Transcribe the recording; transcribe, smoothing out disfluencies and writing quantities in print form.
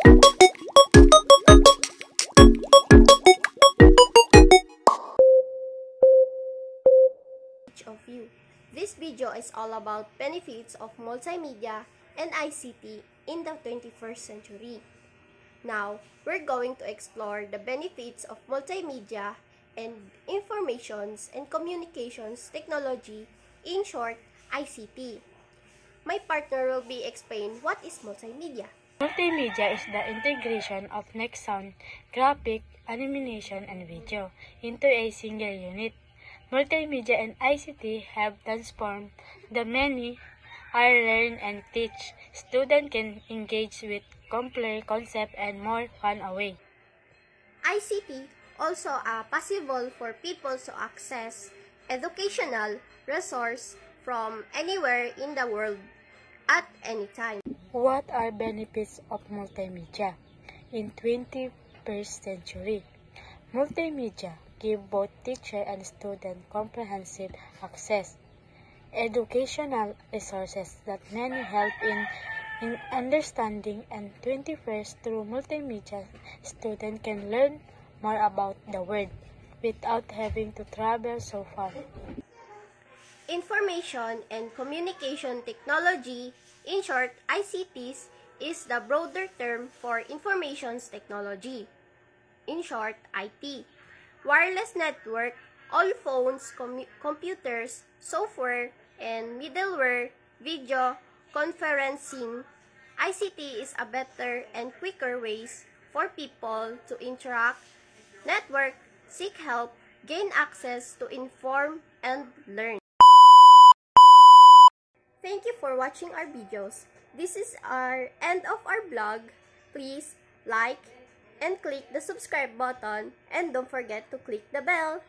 Of you. This video is all about benefits of multimedia and ICT in the 21st century. Now, we're going to explore the benefits of multimedia and informations and communications technology, in short, ICT. My partner will be explain what is multimedia. Multimedia is the integration of text, sound, graphic, animation, and video into a single unit. Multimedia and ICT have transformed the many I learn and teach. Students can engage with complex concepts and more fun away. ICT also possible for people to access educational resource from anywhere in the world at any time. What are benefits of multimedia in 21st century? Multimedia give both teacher and student comprehensive access, educational resources that many help in understanding, and 21st through multimedia, student can learn more about the world without having to travel so far. Information and communication technology, in short, ICTs, is the broader term for information technology. In short, IT. Wireless network, all phones, computers, software, and middleware, video, conferencing. ICT is a better and quicker ways for people to interact, network, seek help, gain access to inform, and learn. Thank you for watching our videos. This is our end of our vlog. Please like and click the subscribe button, and don't forget to click the bell.